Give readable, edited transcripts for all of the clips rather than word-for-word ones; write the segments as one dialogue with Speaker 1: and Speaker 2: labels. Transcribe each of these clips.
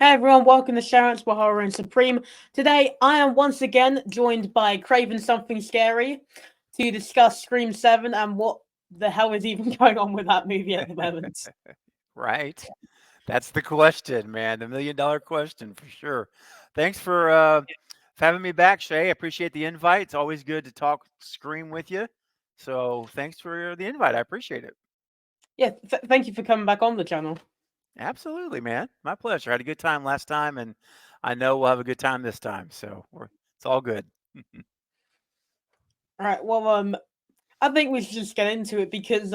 Speaker 1: Hey everyone, welcome to Shearants for Horror and Supreme. Today, I am once again joined by Craven Something Scary to discuss Scream 7 and what the hell is even going on with that movie at the moment.
Speaker 2: Right. That's the question, man. The $1,000,000 question for sure. Thanks for having me back, Shay. I appreciate the invite. It's always good to talk Scream with you. So thanks for the invite. I appreciate it.
Speaker 1: Yeah, thank you for coming back on the channel.
Speaker 2: Absolutely, man. My pleasure. I had a good time last time, and I know we'll have a good time this time. So it's all good.
Speaker 1: Alright, well, I think we should just get into it because,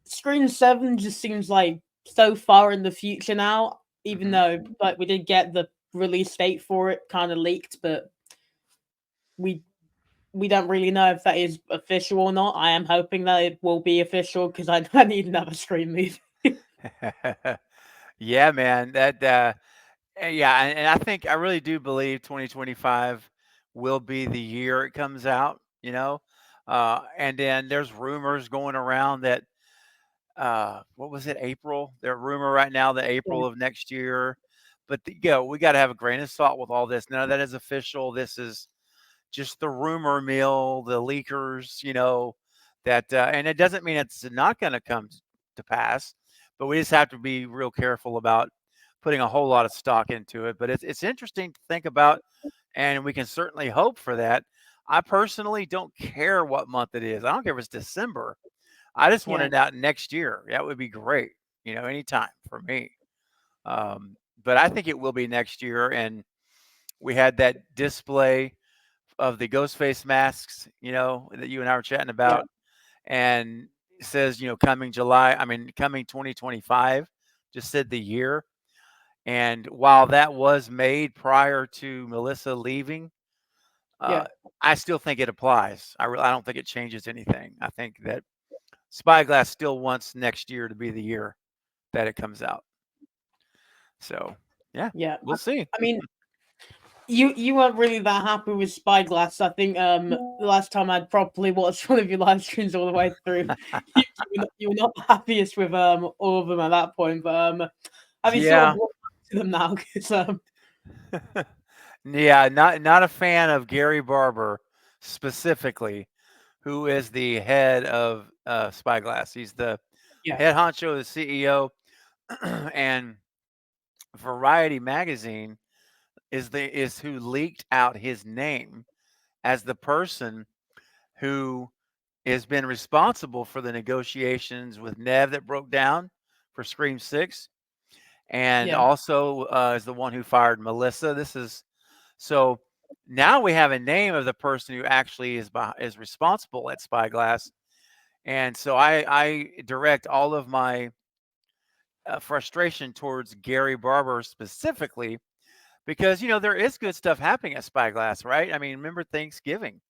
Speaker 1: Scream 7 just seems like so far in the future now, even
Speaker 2: hmm
Speaker 1: though, like, we did get the release date for it kind of leaked, but we we don't really know if that is official or not. I am hoping that it will be official because I need another Scream movie.
Speaker 2: Yeah, man. Yeah, and I think I really do believe 2025 will be the year it comes out, and then there's rumors going around that what was it, April? There rumor right now that
Speaker 1: Yeah,
Speaker 2: April of next year. But we got to have a grain of salt with all this. None of that is official. This is just the rumor mill, the leakers, and it doesn't mean it's not going to come to pass, but we just have to be real careful about putting a whole lot of stock into it. But it's interesting to think about, and we can certainly hope for that. I personally don't care what month it is. I don't care if it's December. I just want
Speaker 1: yeah,
Speaker 2: it out next year. That would be great, anytime for me. But I think it will be next year. And we had that display of the ghost face masks, that you and I were chatting
Speaker 1: yeah,
Speaker 2: about, and it says, coming 2025, just said the year. And while that was made prior to Melissa leaving, uh,
Speaker 1: yeah,
Speaker 2: I still think it applies. I don't think it changes anything. I think that Spyglass still wants next year to be the year that it comes out. So, yeah,
Speaker 1: yeah.
Speaker 2: we'll see.
Speaker 1: I mean, you weren't really that happy with Spyglass. I think the last time I'd properly watched one of your live streams all the way through, you were not the happiest with all of them at that point. But have you sort of
Speaker 2: Yeah.
Speaker 1: walked back to them now? Because
Speaker 2: Yeah, not a fan of Gary Barber specifically, who is the head of Spyglass. He's the
Speaker 1: yeah,
Speaker 2: head honcho, the CEO, and Variety magazine is who leaked out his name as the person who has been responsible for the negotiations with Nev that broke down for Scream 6, and
Speaker 1: yeah,
Speaker 2: also is the one who fired Melissa. This is so now we have a name of the person who actually is responsible at Spyglass, and so I direct all of my frustration towards Gary Barber specifically because there is good stuff happening at Spyglass, right? I mean, remember Thanksgiving,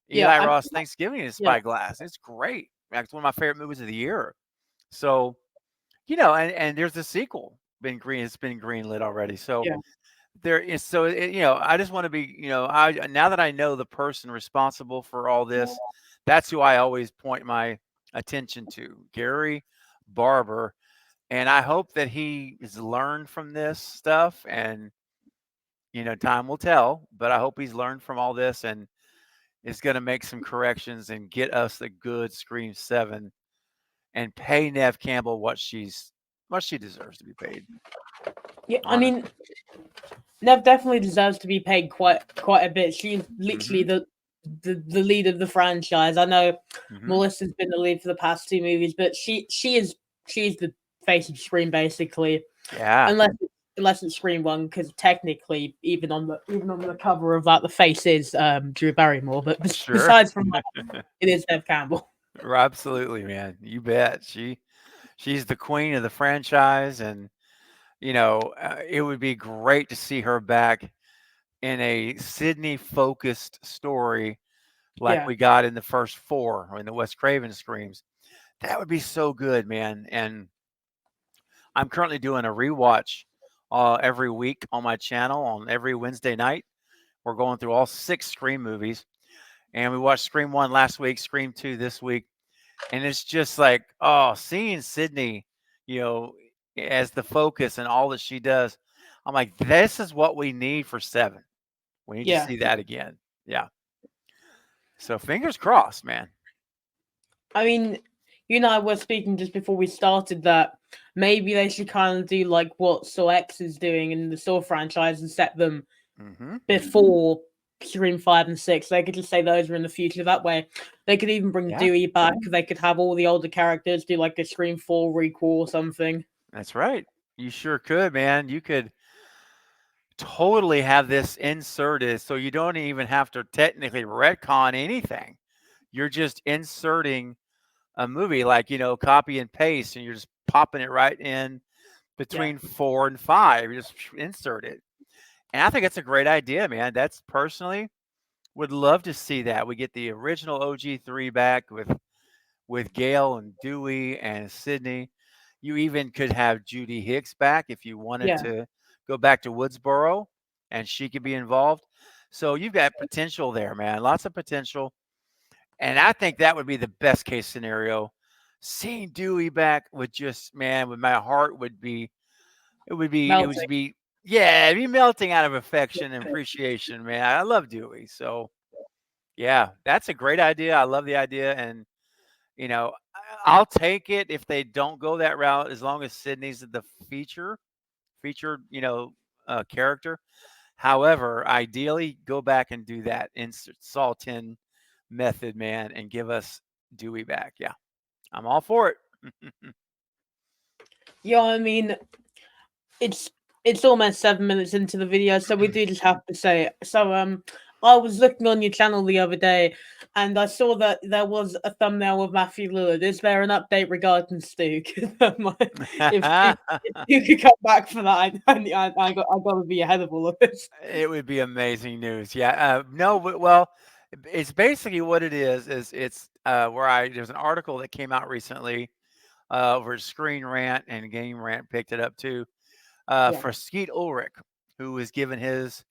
Speaker 1: yeah.
Speaker 2: Eli Ross Thanksgiving is
Speaker 1: Yeah,
Speaker 2: Spyglass. It's great. It's one of my favorite movies of the year. So and there's the sequel been green. It's been greenlit already. So
Speaker 1: yeah,
Speaker 2: there is I just want to be, I now that I know the person responsible for all this, that's who I always point my attention to, Gary Barber, and I hope that he has learned from this stuff, and time will tell, but I hope he's learned from all this and is going to make some corrections and get us a good Scream 7 and pay Nev Campbell what she deserves to be paid,
Speaker 1: yeah. I mean,
Speaker 2: honestly.
Speaker 1: Nev definitely deserves to be paid quite a bit. She's literally
Speaker 2: Mhm.
Speaker 1: the lead of the franchise. I know
Speaker 2: Mhm.
Speaker 1: Melissa's been the lead for the past two movies, but she's the face of Scream basically,
Speaker 2: Yeah.
Speaker 1: unless unless it's Scream One, because technically even on the cover of that, the face is Drew Barrymore. But
Speaker 2: Sure.
Speaker 1: besides from that, it is Nev Campbell.
Speaker 2: Absolutely, man. You bet. She's the queen of the franchise, and it would be great to see her back in a Sydney focused story like
Speaker 1: Yeah,
Speaker 2: we got in the first four or in the Wes Craven screams. That would be so good, man. And I'm currently doing a rewatch every week on my channel on every Wednesday night. We're going through all six Scream movies, and we watched Scream 1 last week, Scream 2 this week, and it's just like, oh, seeing Sydney, you know, as the focus and all that she does. I'm like, this is what we need for 7. We need to
Speaker 1: Yeah.
Speaker 2: see that again. Yeah. So fingers crossed, man.
Speaker 1: I mean, you and I were speaking just before we started that maybe they should kind of do like what Saw X is doing in the Saw franchise and set them
Speaker 2: Hmm.
Speaker 1: before Scream 5 and 6. They could just say those are in the future. That way, they could even bring
Speaker 2: Yeah,
Speaker 1: Dewey back. They could have all the older characters do like a Scream 4 requel or something.
Speaker 2: that's right. You sure could, man. You could totally have this inserted so you don't even have to technically retcon anything. You're just inserting a movie like, copy and paste, and you're just popping it right in
Speaker 1: Yeah.
Speaker 2: between 4 and 5. You just insert it. And I think that's a great idea, man. That's personally would love to see that. We get the original OG3 back with Gail and Dewey and Sydney. You even could have Judy Hicks back if you wanted
Speaker 1: Yeah.
Speaker 2: to go back to Woodsboro and she could be involved. So you've got potential there, man. Lots of potential. And I think that would be the best case scenario. Seeing Dewey back would just, man, with my heart would be, it would
Speaker 1: Melting.
Speaker 2: be, yeah, it'd be melting out of affection and appreciation, man. I love Dewey. So, yeah, that's a great idea. I love the idea. And, I'll take it if they don't go that route as long as Sydney's the featured, character. However, ideally, go back and do that in Saw 10 method, man, and give us Dewey back. Yeah, I'm all for it.
Speaker 1: Yeah, I mean, it's it's almost 7 minutes into the video, so we do just have to say it. So I was looking on your channel the other day and I saw that there was a thumbnail of Matthew Lillard. Is there an update regarding Stu? 'Cause, if Stu could come back for that, I gotta be ahead of all of this.
Speaker 2: It would be amazing news. Yeah. No, well, it's basically what it is. It's where there's an article that came out recently over Screen Rant, and Game Rant picked it up too.
Speaker 1: Yeah,
Speaker 2: For Skeet Ulrich, who was given his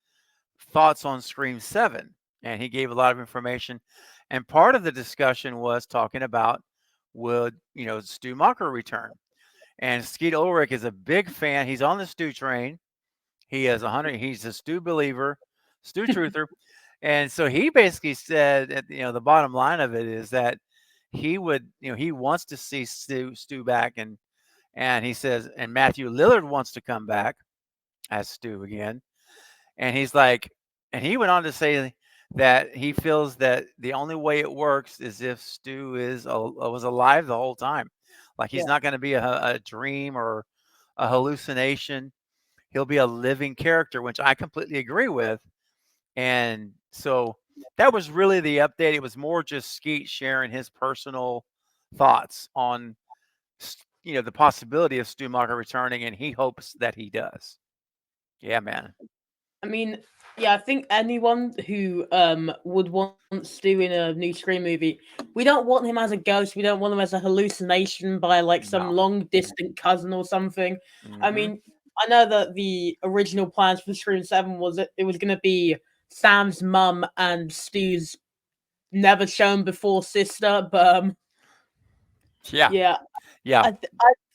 Speaker 2: thoughts on Scream 7, and he gave a lot of information. And part of the discussion was talking about would, Stu Macher return? And Skeet Ulrich is a big fan. He's on the Stu train. He's a Stu believer, Stu truther. And so he basically said that, the bottom line of it is that he would, he wants to see Stu back, and he says, and Matthew Lillard wants to come back as Stu again. And he's like, and he went on to say that he feels that the only way it works is if Stu was alive the whole time. Like he's
Speaker 1: yeah.
Speaker 2: not going to be a dream or a hallucination. He'll be a living character, which I completely agree with. And so that was really the update. It was more just Skeet sharing his personal thoughts on, the possibility of Stu Macher returning, and he hopes that he does. Yeah, man.
Speaker 1: I mean, yeah, I think anyone who would want Stu in a new Scream movie, we don't want him as a ghost. We don't want him as a hallucination by like some
Speaker 2: No.
Speaker 1: long distant cousin or something. I
Speaker 2: Hmm.
Speaker 1: mean, I know that the original plans for Scream 7 was that it was going to be Sam's mum and Stu's never shown before sister, but
Speaker 2: Yeah.
Speaker 1: yeah,
Speaker 2: Yeah.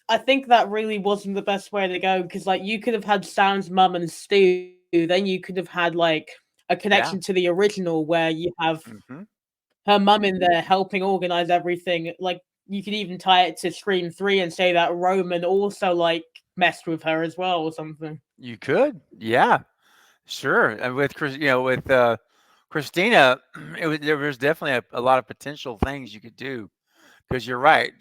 Speaker 1: I think that really wasn't the best way to go because like you could have had Sam's mum and Stu, then you could have had like a connection
Speaker 2: Yeah.
Speaker 1: to the original where you have
Speaker 2: Hmm.
Speaker 1: her mum in there helping organize everything. Like you could even tie it to Scream 3 and say that Roman also like messed with her as well or something.
Speaker 2: You could. Yeah. Sure. And with with Christina, there was definitely a lot of potential things you could do, because you're right.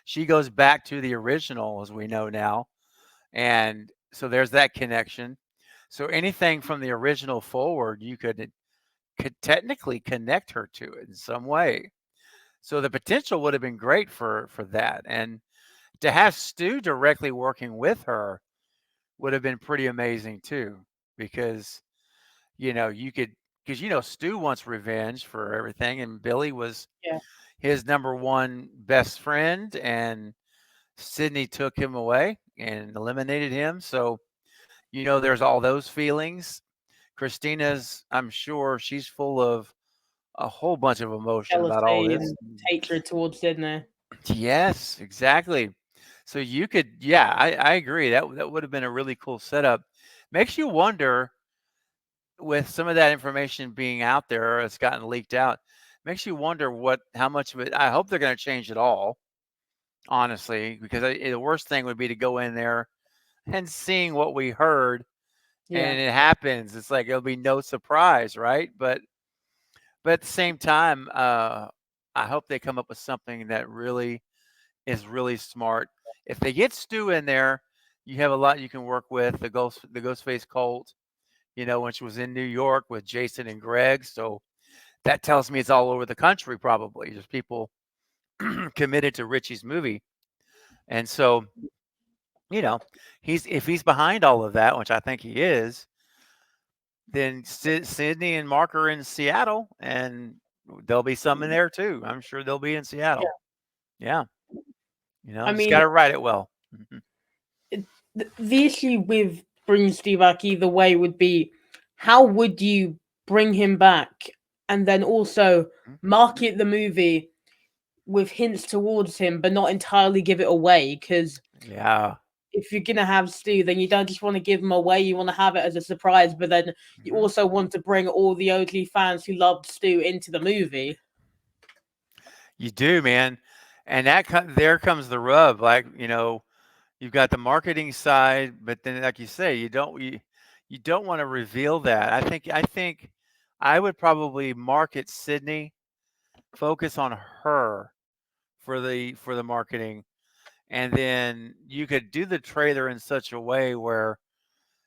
Speaker 2: She goes back to the original, as we know now, and so there's that connection. So anything from the original forward, you could technically connect her to it in some way. So the potential would have been great for that, and to have Stu directly working with her would have been pretty amazing too, because you could, because Stu wants revenge for everything, and Billy was
Speaker 1: Yeah.
Speaker 2: his number one best friend, and Sydney took him away and eliminated him. So there's all those feelings. Christina's, I'm sure she's full of a whole bunch of emotion about all
Speaker 1: Jealousy
Speaker 2: this.
Speaker 1: and hatred towards Sydney.
Speaker 2: Yes, exactly. So you could, yeah, I agree. That would have been a really cool setup. Makes you wonder with some of that information being out there, or it's gotten leaked out. Makes you wonder what how much of it. I hope they're going to change it all, honestly, because the worst thing would be to go in there and seeing what we heard
Speaker 1: Yeah,
Speaker 2: and it happens. It's like it'll be no surprise, right? But at the same time, I hope they come up with something that really is really smart. If they get Stu in there, you have a lot you can work with. The Ghostface cult, when she was in New York with Jason and Greg. So that tells me it's all over the country, probably. There's people committed to Richie's movie. And so, you know, he's if he's behind all of that, which I think he is, then Sydney and Mark are in Seattle, and there'll be some in there too. I'm sure they'll be in
Speaker 1: yeah.
Speaker 2: Seattle. Yeah,
Speaker 1: I
Speaker 2: just got
Speaker 1: mean,
Speaker 2: to write it well. Mhm.
Speaker 1: the issue with bringing Steve back either way would be how would you bring him back and then also
Speaker 2: Mhm.
Speaker 1: market the movie with hints towards him, but not entirely give it away? Because
Speaker 2: Yeah.
Speaker 1: if you're gonna have Stu, then you don't just want to give him away; you want to have it as a surprise. But then you
Speaker 2: Mhm.
Speaker 1: also want to bring all the OG fans who loved Stu into the movie.
Speaker 2: You do, man. And there comes the rub. Like, you've got the marketing side, but then, like you say, you don't want to reveal that. I think I would probably market Sydney, focus on her for the marketing, and then you could do the trailer in such a way where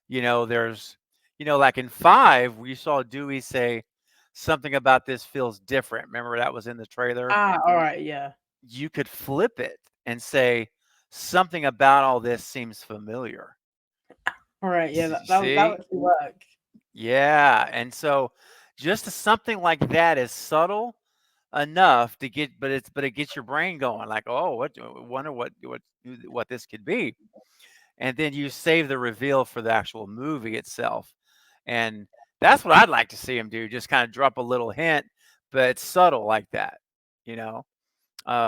Speaker 2: there's like in 5 we saw Dewey say something about this feels different. Remember that was in the trailer?
Speaker 1: Ah, all right, yeah,
Speaker 2: You could flip it and say something about all this seems familiar.
Speaker 1: all right, yeah. That
Speaker 2: See?
Speaker 1: would actually work.
Speaker 2: Yeah, and so just something like that is subtle enough to get, but it gets your brain going like, oh, wonder what this could be. And then you save the reveal for the actual movie itself. And that's what I'd like to see him do, just kind of drop a little hint, but it's subtle like that, you know.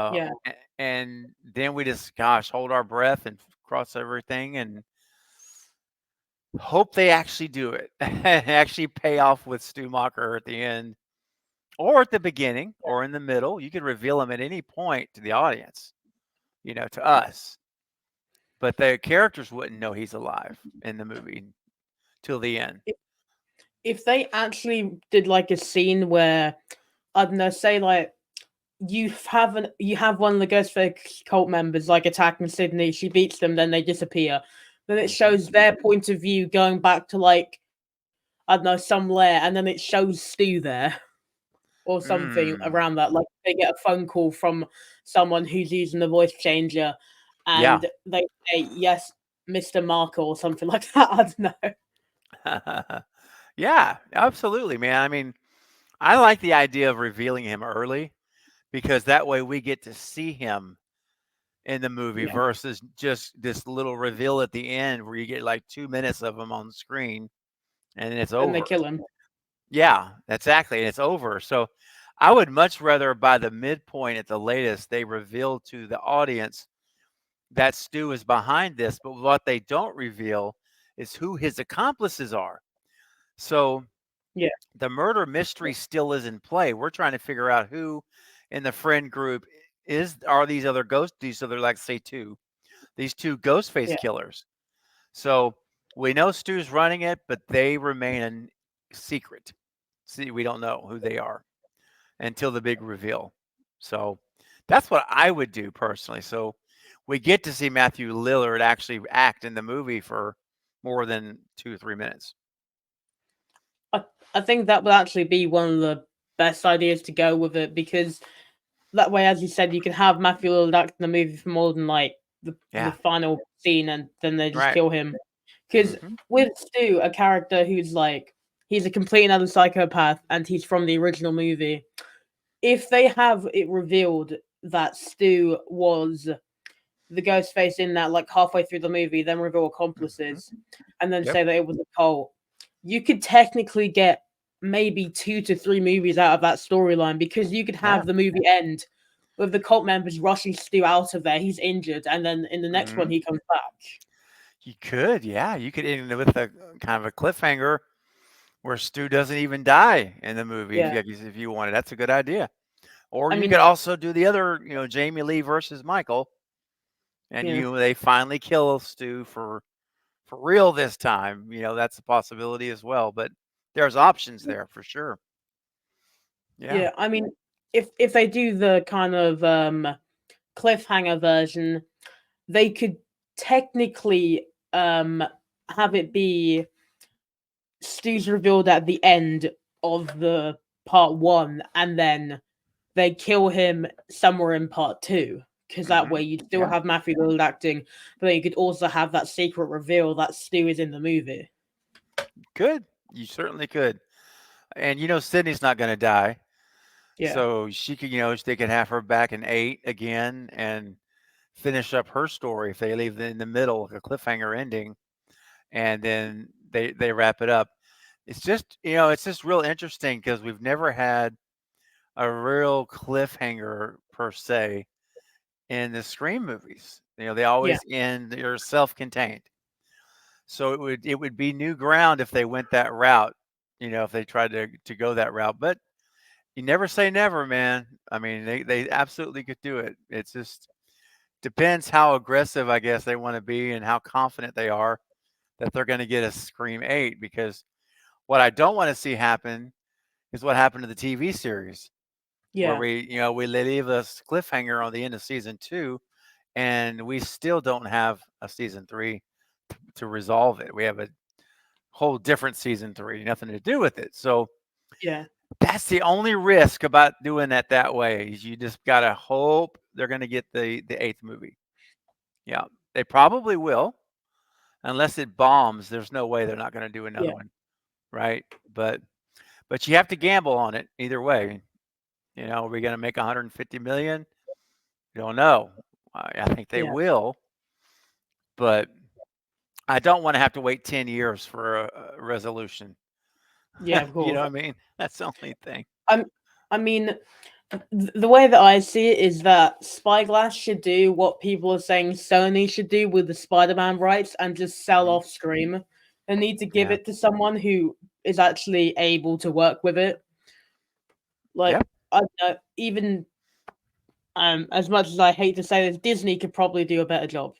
Speaker 1: Yeah,
Speaker 2: And then we just, gosh, hold our breath and cross everything and hope they actually do it and actually pay off with Stu Macher at the end or at the beginning or in the middle. You could reveal him at any point to the audience, to us, but the characters wouldn't know he's alive in the movie till the end.
Speaker 1: if they actually did like a scene where I don't know, say like you have one of the Ghostface cult members like attacking Sydney, she beats them, then they disappear. Then it
Speaker 2: Hmm.
Speaker 1: shows their point of view going back to like I don't know some lair, and then it shows Stu there or something
Speaker 2: Mm,
Speaker 1: around that. Like they get a phone call from someone who's using the voice changer,
Speaker 2: yeah.
Speaker 1: and they say yes, Mr. Marker or something like that. I don't know.
Speaker 2: Yeah, absolutely, man. I mean, I like the idea of revealing him early because that way we get to see him in the movie
Speaker 1: Yeah,
Speaker 2: versus just this little reveal at the end where you get like 2 minutes of him on the screen and then it's
Speaker 1: then they
Speaker 2: over.
Speaker 1: kill him.
Speaker 2: Yeah, exactly. And it's over. So I would much rather by the midpoint at the latest, they reveal to the audience that Stu is behind this. But what they don't reveal is who his accomplices are. So
Speaker 1: Yeah,
Speaker 2: the murder mystery still is in play. We're trying to figure out who in the friend group are these other, like say these two ghost face
Speaker 1: yeah.
Speaker 2: killers. So we know Stu's running it, but they remain a secret. See, we don't know who they are until the big reveal. So that's what I would do personally. So we get to see Matthew Lillard actually act in the movie for more than 2 or 3 minutes.
Speaker 1: I, I think that would actually be one of the best ideas to go with it because that way, as you said, you can have Matthew Lillard act in the movie for more than like the
Speaker 2: Yeah.
Speaker 1: final scene, and then they just
Speaker 2: Right.
Speaker 1: kill him. Because
Speaker 2: Hmm.
Speaker 1: with Stu, a character who's like he's a complete and utter psychopath, and he's from the original movie. If they have it revealed that Stu was the ghost face in that like halfway through the movie, then reveal
Speaker 2: Hmm.
Speaker 1: accomplices, and then
Speaker 2: Yep.
Speaker 1: say that it was a cult, you could technically get maybe 2 to 3 movies out of that storyline because you could
Speaker 2: Yeah.
Speaker 1: have the movie end with the cult members rushing Stu out of there. He's injured, and then in the next one
Speaker 2: Mhm.
Speaker 1: he comes back.
Speaker 2: You could, yeah, you could end it with a kind of a cliffhanger where Stu doesn't even die in the movie
Speaker 1: Yeah,
Speaker 2: if you wanted. That's a good idea. Or
Speaker 1: I
Speaker 2: you
Speaker 1: mean,
Speaker 2: could also do the other, Jamie Lee versus Michael, and
Speaker 1: yeah,
Speaker 2: they finally kill Stu for real this time. That's a possibility as well. But there's options there for sure. Yeah.
Speaker 1: yeah. I mean, if they do the kind of cliffhanger version, they could technically have it be Stu's revealed at the end of the part one, and then they kill him somewhere in part two. Because that way
Speaker 2: Hmm.
Speaker 1: you'd still
Speaker 2: Yeah.
Speaker 1: have Matthew Lillard acting, but then you could also have that secret reveal that Stu is in the movie.
Speaker 2: Could. You certainly could. And Sydney's not going to die.
Speaker 1: Yeah,
Speaker 2: So she could, they could have her back in 8 again and finish up her story if they leave it in the middle, like a cliffhanger ending, and then they wrap it up. It's just real interesting because we've never had a real cliffhanger per se in the Scream movies. They
Speaker 1: yeah,
Speaker 2: always end, they're self-contained. So it would be new ground if they went that route, if they tried to go that route. But you never say never, man. I mean, they absolutely could do it. It's just depends how aggressive, I guess, they want to be and how confident they are that they're going to get a Scream 8. Because what I don't want to see happen is what happened to the TV series, where
Speaker 1: yeah,
Speaker 2: we leave a cliffhanger on the end of season 2, and we still don't have a season 3 to resolve it. We have a whole different season 3, nothing to do with it. So
Speaker 1: yeah,
Speaker 2: that's the only risk about doing that way is you just gotta hope they're gonna get the eighth movie. Yeah, they probably will, unless it bombs. There's no way they're not gonna do another
Speaker 1: yeah,
Speaker 2: one, right? But you have to gamble on it either way. Are we gonna make 150 million? Don't know. I think they
Speaker 1: yeah,
Speaker 2: will, but I don't want to have to wait 10 years for a resolution.
Speaker 1: yeah. Of
Speaker 2: You know
Speaker 1: course.
Speaker 2: what I mean? That's the only thing.
Speaker 1: I'm. I mean, the way that I see it is that Spyglass should do what people are saying Sony should do with the Spider-Man rights and just sell
Speaker 2: Hmm.
Speaker 1: off Scream. They need to give
Speaker 2: Yeah.
Speaker 1: it to someone who is actually able to work with it. Like,
Speaker 2: Yep.
Speaker 1: I don't know, even as much as I hate to say this, Disney could probably do a better job.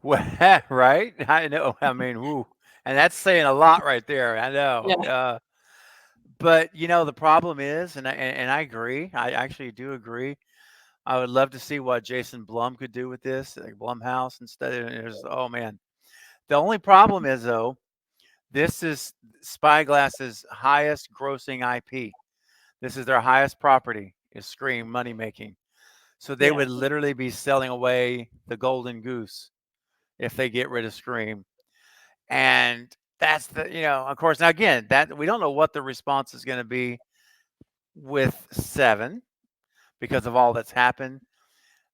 Speaker 2: Well, right? I know. I mean, woo. And that's saying a lot right there. I know.
Speaker 1: Yeah,
Speaker 2: But the problem is, and I agree. I actually do agree. I would love to see what Jason Blum could do with this, like Blumhouse instead. Oh man, the only problem is though, this is Spyglass's highest grossing IP. This is their highest property. Is Scream money making. So they
Speaker 1: yeah,
Speaker 2: would literally be selling away the golden goose if they get rid of Scream. And that's of course, now again, that we don't know what the response is going to be with 7 because of all that's happened.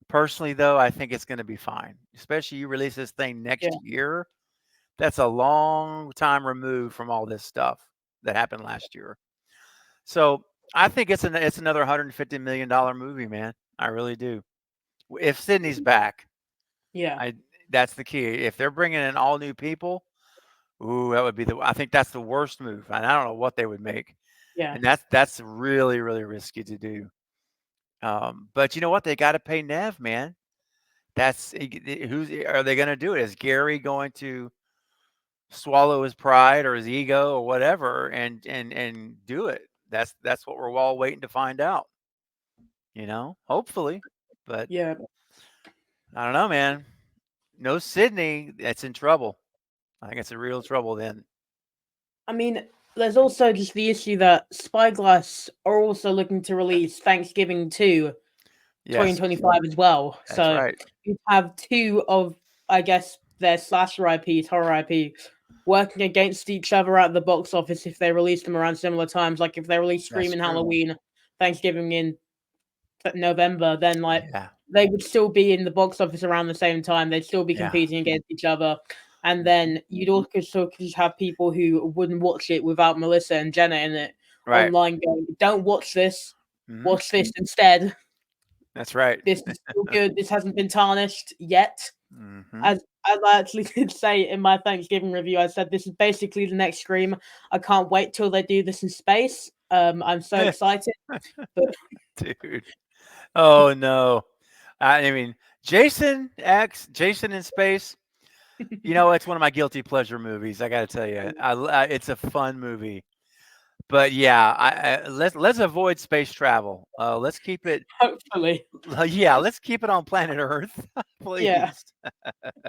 Speaker 2: Personally, though, I think it's going to be fine, especially you release this thing
Speaker 1: yeah,
Speaker 2: next year. That's a long time removed from all this stuff that happened last year. So I think it's another $150 million movie, man. I really do. If Sydney's back,
Speaker 1: yeah,
Speaker 2: I that's the key. If they're bringing in all new people, ooh, that would be I think that's the worst move, and I don't know what they would make,
Speaker 1: yeah,
Speaker 2: and that's really, really risky to do. But you know what? They gotta pay Nev, man. That's who's are they gonna do it? Is Gary going to swallow his pride or his ego or whatever and do it? That's what we're all waiting to find out, hopefully. But
Speaker 1: yeah.
Speaker 2: I don't know, man. No Sydney, that's in trouble. I think it's a real trouble then.
Speaker 1: I mean, there's also just the issue that Spyglass are also looking to release Thanksgiving 2
Speaker 2: Yes,
Speaker 1: 2025 as well.
Speaker 2: that's
Speaker 1: So
Speaker 2: right.
Speaker 1: you have two of, I guess, their slasher IPs, horror IPs, working against each other at the box office if they release them around similar times. Like if they release Scream
Speaker 2: That's
Speaker 1: in
Speaker 2: true.
Speaker 1: Halloween, Thanksgiving in November, then like
Speaker 2: Yeah.
Speaker 1: they would still be in the box office around the same time. They'd still be
Speaker 2: Yeah.
Speaker 1: competing against each other. And
Speaker 2: Mhm.
Speaker 1: then you'd also just have people who wouldn't watch it without Melissa and Jenna in it
Speaker 2: Right.
Speaker 1: online going, don't watch this,
Speaker 2: Mhm.
Speaker 1: watch this instead.
Speaker 2: That's right.
Speaker 1: This is still good. This hasn't been tarnished yet.
Speaker 2: Hmm.
Speaker 1: As I actually did say in my Thanksgiving review, I said this is basically the next Scream. I can't wait till they do this in space. I'm so excited. But
Speaker 2: Dude. Oh no. I mean, Jason in Space. You know, it's one of my guilty pleasure movies. I got to tell you, it's a fun movie. But yeah, let's avoid space travel. Let's keep it.
Speaker 1: hopefully,
Speaker 2: Yeah, let's keep it on planet Earth,
Speaker 1: yeah.
Speaker 2: please.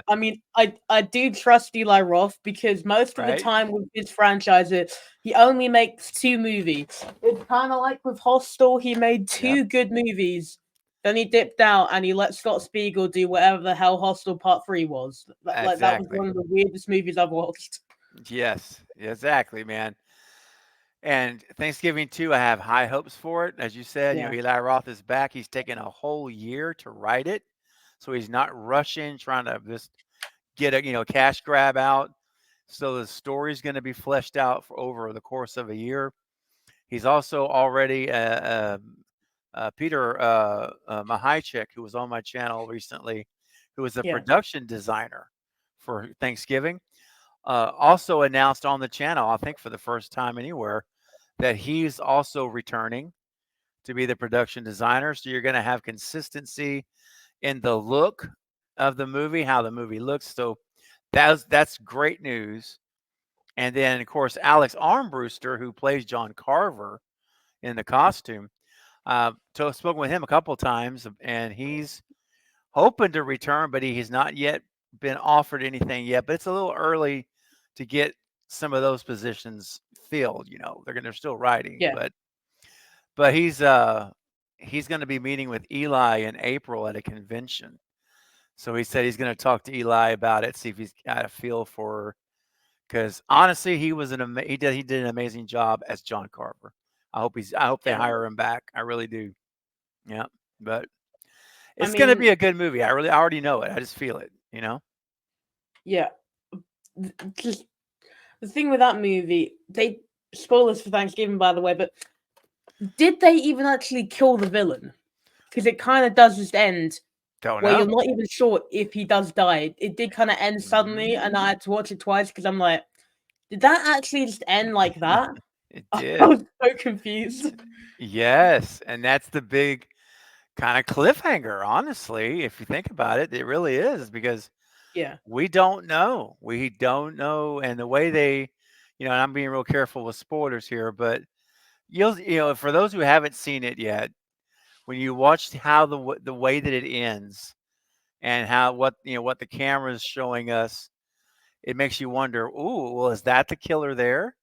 Speaker 1: I mean, I do trust Eli Roth because most of the
Speaker 2: Right?
Speaker 1: time with his franchises, he only makes two movies. It's kind of like with Hostel, he made
Speaker 2: Yep.
Speaker 1: two good movies. Then he dipped out and he let Scott Spiegel do whatever the hell Hostel Part 3 was. That was
Speaker 2: Exactly.
Speaker 1: one of the weirdest movies I've watched.
Speaker 2: Yes. Exactly, man. And Thanksgiving too, I have high hopes for it. As you said,
Speaker 1: Yeah,
Speaker 2: Eli Roth is back. He's taken a whole year to write it, so he's not rushing, trying to just get a cash grab out. So the story is going to be fleshed out for over the course of a year. He's also already Peter Mahaichik, who was on my channel recently, who was a
Speaker 1: yeah,
Speaker 2: production designer for Thanksgiving, also announced on the channel, I think for the first time anywhere, that he's also returning to be the production designer. So you're going to have consistency in the look of the movie, how the movie looks. So that's great news. And then, of course, Alex Armbruster, who plays John Carver in the costume, spoken with him a couple of times, and he's hoping to return, but he has not yet been offered anything yet. But it's a little early to get some of those positions filled. They're still writing,
Speaker 1: yeah,
Speaker 2: but he's going to be meeting with Eli in April at a convention. So he said he's going to talk to Eli about it, see if he's got a feel for. Because honestly, he did an amazing job as John Carver. I hope they
Speaker 1: yeah.
Speaker 2: hire him back. I really do. Yeah, but
Speaker 1: I
Speaker 2: it's going to
Speaker 1: mean,
Speaker 2: be a good movie. I already know it. I just feel it.
Speaker 1: yeah. Just the thing with that movie, they spoilers for Thanksgiving, by the way, but did they even actually kill the villain? Because it kind of does just end
Speaker 2: Don't
Speaker 1: where you're
Speaker 2: know.
Speaker 1: not even sure if he does die. It did kind of end suddenly,
Speaker 2: Mhm.
Speaker 1: and I had to watch it twice because I'm like, did that actually just end like that?
Speaker 2: It
Speaker 1: I
Speaker 2: did.
Speaker 1: was so confused.
Speaker 2: Yes, and that's the big kind of cliffhanger. Honestly, if you think about it, it really is because
Speaker 1: Yeah,
Speaker 2: we don't know. We don't know, and the way they, and I'm being real careful with spoilers here, but for those who haven't seen it yet, when you watch how the way that it ends and how what the camera is showing us, it makes you wonder, ooh, well, is that the killer there?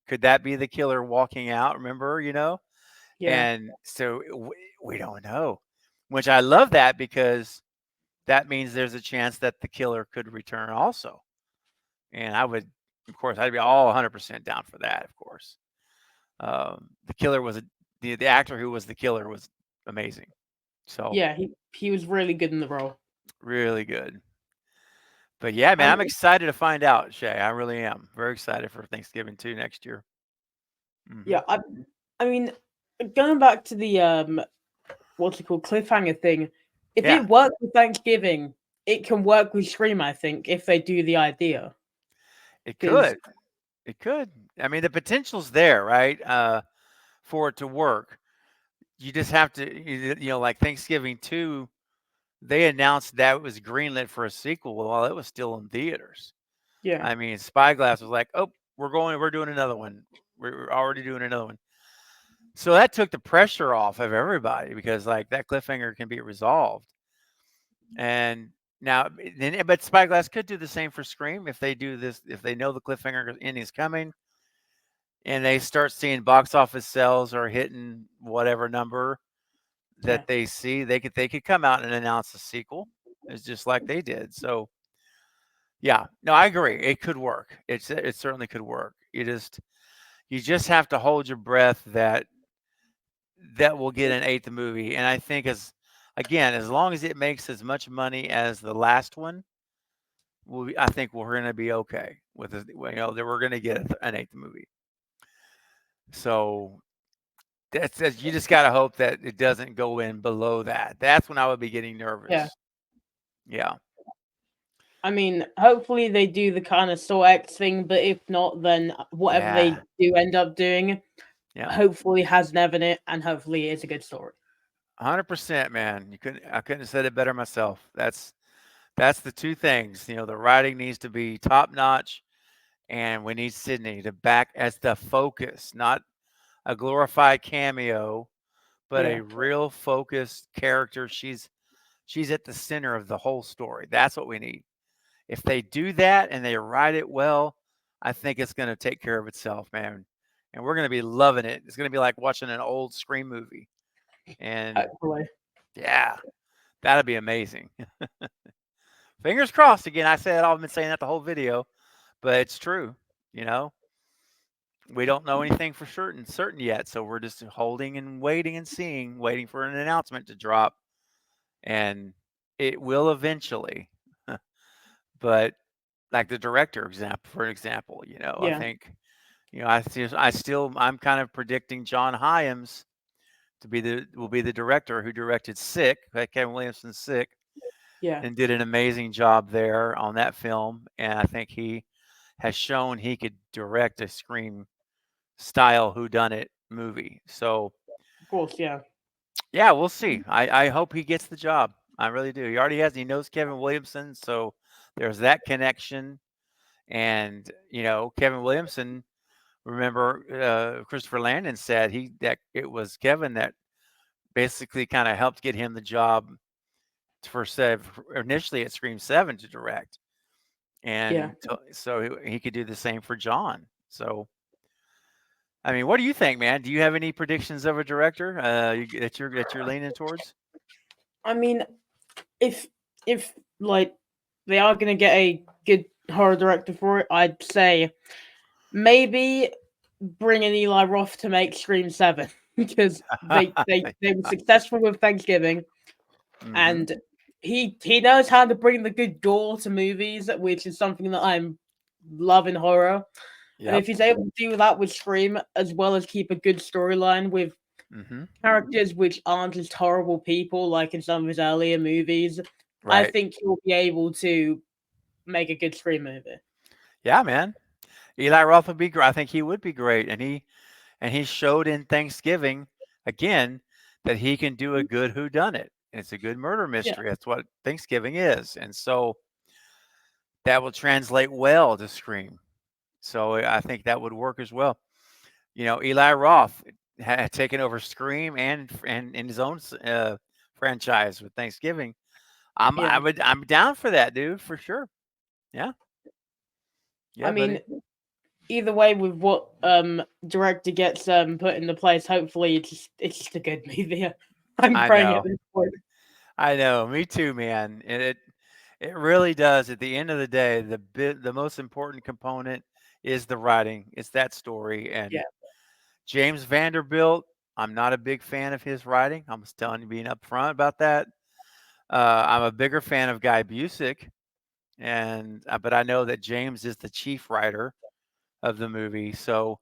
Speaker 2: Could that be the killer walking out? Remember,
Speaker 1: yeah,
Speaker 2: and so we don't know, which I love that because that means there's a chance that the killer could return also. And of course, I'd be all 100% down for that. Of course, the killer was the actor who was the killer was amazing. So
Speaker 1: yeah. He was really good in the role.
Speaker 2: really good. But yeah, man,
Speaker 1: I
Speaker 2: I'm
Speaker 1: mean,
Speaker 2: excited to find out, Shay. I really am. Very excited for Thanksgiving too next year.
Speaker 1: yeah.
Speaker 2: Hmm.
Speaker 1: I mean, going back to the what's it called cliffhanger thing. If
Speaker 2: Yeah,
Speaker 1: it works with Thanksgiving, it can work with Scream. I think if they do the idea,
Speaker 2: it
Speaker 1: because
Speaker 2: could. It could. I mean, the potential's there, right? For it to work. You just have to, like Thanksgiving 2, they announced that it was greenlit for a sequel while it was still in theaters.
Speaker 1: yeah,
Speaker 2: I mean, Spyglass was like, "Oh, we're doing another one. We're already doing another one." So that took the pressure off of everybody because like that cliffhanger can be resolved. And now, but Spyglass could do the same for Scream if they do this, if they know the cliffhanger ending is coming and they start seeing box office sales are hitting whatever number that
Speaker 1: yeah,
Speaker 2: they see, they could come out and announce a sequel. It's just like they did. So yeah, no, I agree. It could work. It certainly could work. You just have to hold your breath that will get an eighth movie. And I think as long as it makes as much money as the last one, I think we're going to be okay with this, that we're going to get an eighth movie. So that's you just gotta hope that it doesn't go in below that. That's when I would be getting
Speaker 1: Yeah.
Speaker 2: nervous. Yeah,
Speaker 1: I mean, hopefully they do the kind of Saw X thing, but if not, then whatever they
Speaker 2: yeah,
Speaker 1: do end up doing,
Speaker 2: yeah.
Speaker 1: hopefully has Nev in it, and hopefully it's a good story.
Speaker 2: 100%, man. I couldn't have said it better myself. That's the two things. You know, the writing needs to be top notch, and we need Sydney to back as the focus, not a glorified cameo, but a
Speaker 1: Yeah,
Speaker 2: real focused character. She's at the center of the whole story. That's what we need. If they do that and they write it well, I think it's going to take care of itself, man. And we're going to be loving it. It's going to be like watching an old Scream movie. And
Speaker 1: hopefully.
Speaker 2: yeah, that'd be amazing. Fingers crossed. Again, I said I've been saying that the whole video, but it's true. You know, we don't know anything for certain yet, so we're just holding and waiting and seeing, waiting for an announcement to drop, and it will eventually. But like the director example, for example, you know, I
Speaker 1: Yeah,
Speaker 2: think, you know, I'm kind of predicting John Hyams to be the will be the director who directed Sick, Kevin Williamson's Sick,
Speaker 1: yeah,
Speaker 2: and did an amazing job there on that film. And I think he has shown he could direct a Scream style whodunit movie. So
Speaker 1: of course, yeah,
Speaker 2: yeah, we'll see. I hope he gets the job. I really do. He already has. He knows Kevin Williamson, so there's that connection. And you know, Kevin Williamson. Remember, Christopher Landon said that it was Kevin that basically kind of helped get him the job for initially at Scream 7 to direct,
Speaker 1: yeah.
Speaker 2: and so he could do the same for John. So, I mean, what do you think, man? Do you have any predictions of a director that you're leaning towards?
Speaker 1: I mean, if if like they are gonna get a good horror director for it, I'd say maybe bring in Eli Roth to make Scream 7 because they were successful with Thanksgiving,
Speaker 2: Hmm.
Speaker 1: and he knows how to bring the good gore to movies, which is something that I'm loving horror. And
Speaker 2: Yep.
Speaker 1: if he's able to do that with Scream, as well as keep a good storyline with
Speaker 2: Hmm.
Speaker 1: characters which aren't just horrible people like in some of his earlier movies, I
Speaker 2: Right.
Speaker 1: think he'll be able to make a good Scream movie.
Speaker 2: Yeah, man. Eli Roth would be great. I think he would be great, and he showed in Thanksgiving again that he can do a good whodunit. And it's a good murder
Speaker 1: Yeah,
Speaker 2: mystery. That's what Thanksgiving is, and so that will translate well to Scream. So I think that would work as well. You know, Eli Roth had taken over Scream and in his own franchise with Thanksgiving.
Speaker 1: yeah.
Speaker 2: I'm down for that, dude, for sure. Yeah,
Speaker 1: I
Speaker 2: yeah,
Speaker 1: mean,
Speaker 2: buddy.
Speaker 1: either way, with what director gets put into place, hopefully it's just a good movie. I'm
Speaker 2: I
Speaker 1: praying at
Speaker 2: know,
Speaker 1: this point.
Speaker 2: I know. Me too, man. And it really does. At the end of the day, the most important component is the writing. It's that story.
Speaker 1: Yeah,
Speaker 2: And James Vanderbilt, I'm not a big fan of his writing. I'm just telling you, being upfront about that. I'm a bigger fan of Guy Busick, and but I know that James is the chief writer of the movie. So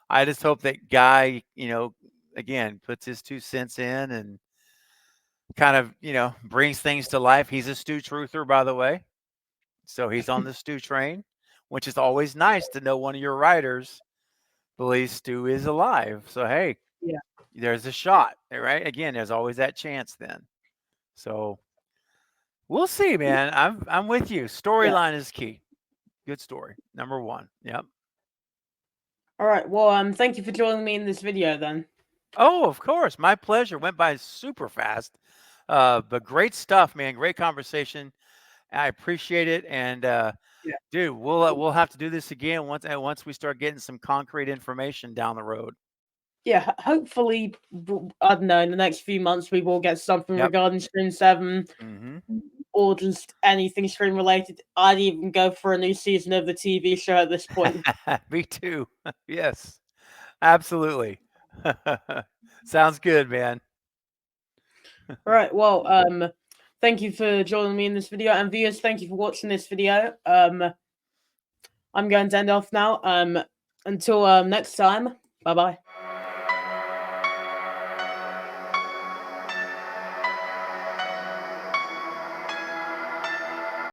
Speaker 2: I just hope that Guy, again, puts his 2 cents in and kind of, brings things to life. He's a Stu truther, by the way. So he's on the Stu train, which is always nice to know one of your writers believes Stu is alive. So hey,
Speaker 1: yeah,
Speaker 2: there's a shot, right? Again, there's always that chance then. So we'll see, man. I'm with you.
Speaker 1: yeah.
Speaker 2: Storyline is key. Good story. Number one. Yep.
Speaker 1: All right. Well, thank you for joining me in this video then.
Speaker 2: Oh, of course. My pleasure. Went by super fast. But great stuff, man. Great conversation. I appreciate it. And
Speaker 1: Yeah,
Speaker 2: dude, we'll have to do this again once we start getting some concrete information down the road.
Speaker 1: yeah. Hopefully, I don't know. In the next few months, we will get something
Speaker 2: Yep.
Speaker 1: regarding Scream 7
Speaker 2: Hmm.
Speaker 1: or just anything Scream related. I'd even go for a new season of the TV show at this point.
Speaker 2: Me too. Yes, absolutely. Sounds good, man.
Speaker 1: All right. Well, thank you for joining me in this video, and viewers, thank you for watching this video. I'm going to end off now. Until next time. Bye bye.